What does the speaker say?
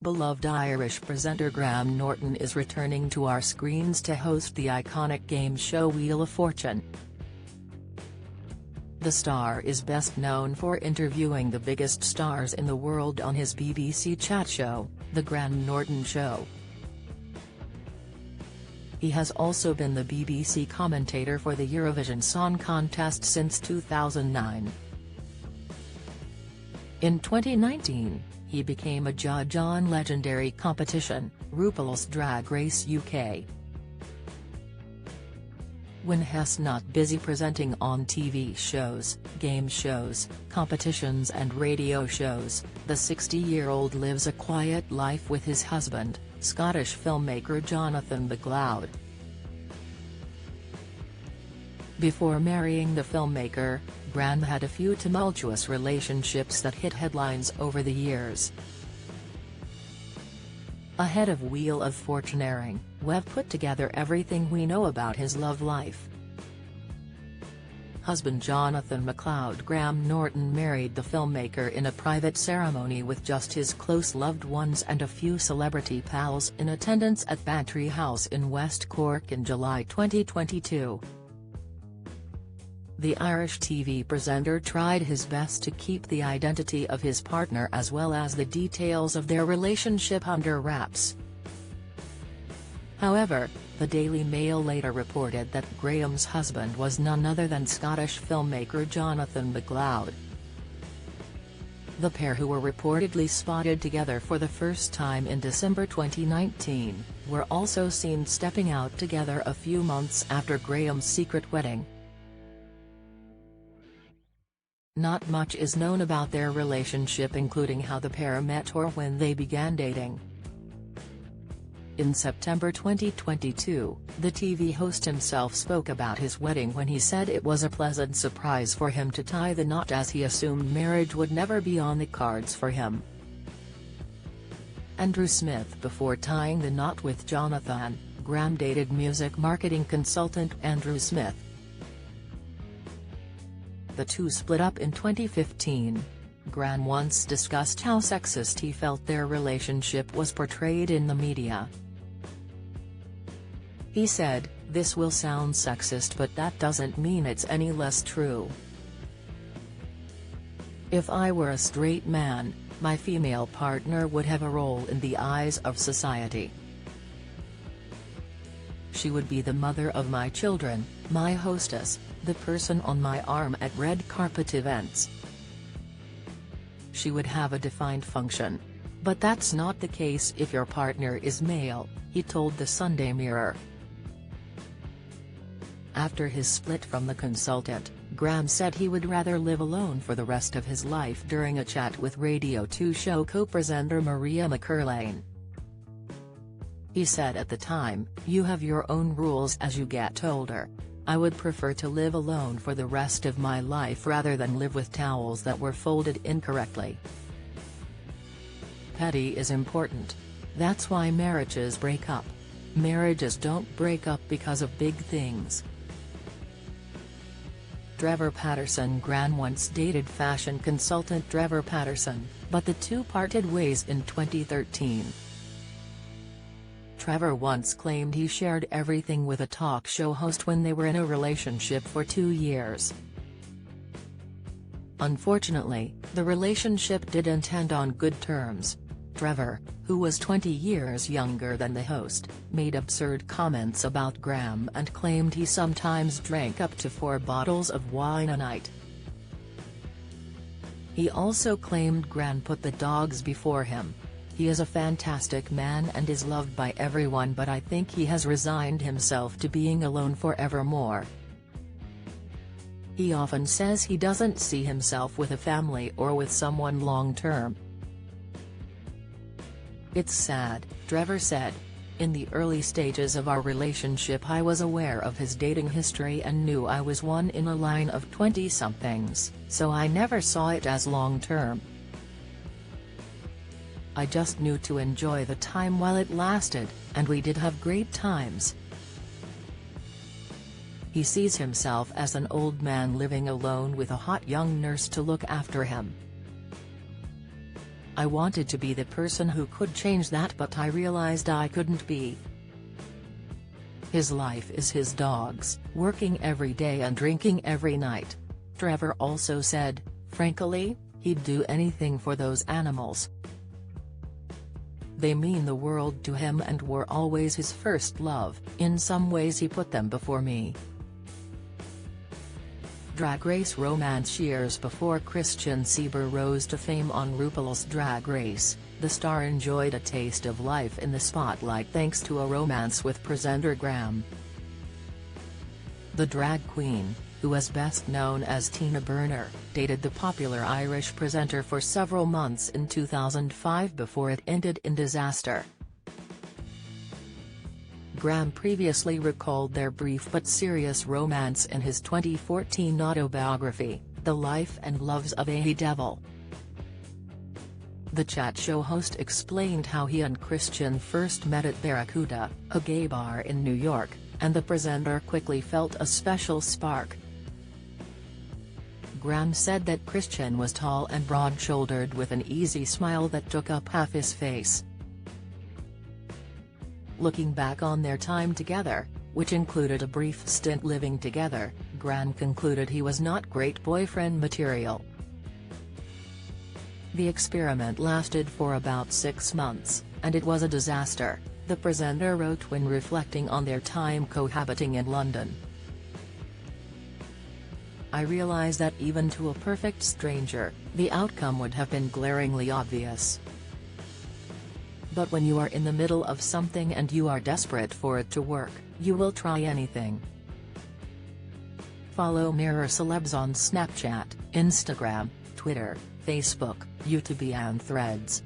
Beloved Irish presenter Graham Norton is returning to our screens to host the iconic game show Wheel of Fortune. The star is best known for interviewing the biggest stars in the world on his BBC chat show, The Graham Norton Show. He has also been the BBC commentator for the Eurovision Song Contest since 2009. In 2019, he became a judge on legendary competition, RuPaul's Drag Race UK. When he's not busy presenting on TV shows, game shows, competitions and radio shows, the 60-year-old lives a quiet life with his husband, Scottish filmmaker Jonathan MacLeod. Before marrying the filmmaker, Graham had a few tumultuous relationships that hit headlines over the years. Ahead of Wheel of Fortune airing, we've put together everything we know about his love life. Husband Jonathan MacLeod. Graham Norton married the filmmaker in a private ceremony with just his close loved ones and a few celebrity pals in attendance at Bantry House in West Cork in July 2022. The Irish TV presenter tried his best to keep the identity of his partner as well as the details of their relationship under wraps. However, the Daily Mail later reported that Graham's husband was none other than Scottish filmmaker Jonathan MacLeod. The pair, who were reportedly spotted together for the first time in December 2019, were also seen stepping out together a few months after Graham's secret wedding. Not much is known about their relationship, including how the pair met or when they began dating. In September 2022, the TV host himself spoke about his wedding when he said it was a pleasant surprise for him to tie the knot, as he assumed marriage would never be on the cards for him. Andrew Smith. Before tying the knot with Jonathan, Graham dated music marketing consultant Andrew Smith. The two split up in 2015. Graham once discussed how sexist he felt their relationship was portrayed in the media. He said, "This will sound sexist, but that doesn't mean it's any less true. If I were a straight man, my female partner would have a role in the eyes of society. She would be the mother of my children, my hostess, the person on my arm at red carpet events. She would have a defined function. But that's not the case if your partner is male," he told the Sunday Mirror. After his split from the consultant, Graham said he would rather live alone for the rest of his life during a chat with Radio 2 show co-presenter Maria McCurlane. He said at the time, "You have your own rules as you get older. I would prefer to live alone for the rest of my life rather than live with towels that were folded incorrectly. Petty is important. That's why marriages break up. Marriages don't break up because of big things." Trevor Patterson. Graham once dated fashion consultant Trevor Patterson, but the two parted ways in 2013. Trevor once claimed he shared everything with a talk show host when they were in a relationship for 2 years. Unfortunately, the relationship didn't end on good terms. Trevor, who was 20 years younger than the host, made absurd comments about Graham and claimed he sometimes drank up to 4 bottles of wine a night. He also claimed Graham put the dogs before him. "He is a fantastic man and is loved by everyone, but I think he has resigned himself to being alone forevermore. He often says he doesn't see himself with a family or with someone long-term. It's sad," Trevor said. "In the early stages of our relationship I was aware of his dating history and knew I was one in a line of 20-somethings, so I never saw it as long-term. I just knew to enjoy the time while it lasted, and we did have great times." He sees himself as an old man living alone with a hot young nurse to look after him. I wanted to be the person who could change that, but I realized I couldn't be. His life is his dogs, working every day and drinking every night. Trevor also said, frankly, he'd do anything for those animals. They mean the world to him and were always his first love. In some ways he put them before me. Drag Race romance. Years before Christian Sieber rose to fame on RuPaul's Drag Race, the star enjoyed a taste of life in the spotlight thanks to a romance with presenter Graham. The drag queen, who is best known as Tina Burner, dated the popular Irish presenter for several months in 2005 before it ended in disaster. Graham previously recalled their brief but serious romance in his 2014 autobiography, The Life and Loves of a Devil. The chat show host explained how he and Christian first met at Barracuda, a gay bar in New York, and the presenter quickly felt a special spark. Graham said that Christian was tall and broad-shouldered with an easy smile that took up half his face. Looking back on their time together, which included a brief stint living together, Graham concluded he was not great boyfriend material. The experiment lasted for about 6 months, and it was a disaster, the presenter wrote when reflecting on their time cohabiting in London. I realize that even to a perfect stranger, the outcome would have been glaringly obvious. But when you are in the middle of something and you are desperate for it to work, you will try anything. Follow Mirror Celebs on Snapchat, Instagram, Twitter, Facebook, YouTube and Threads.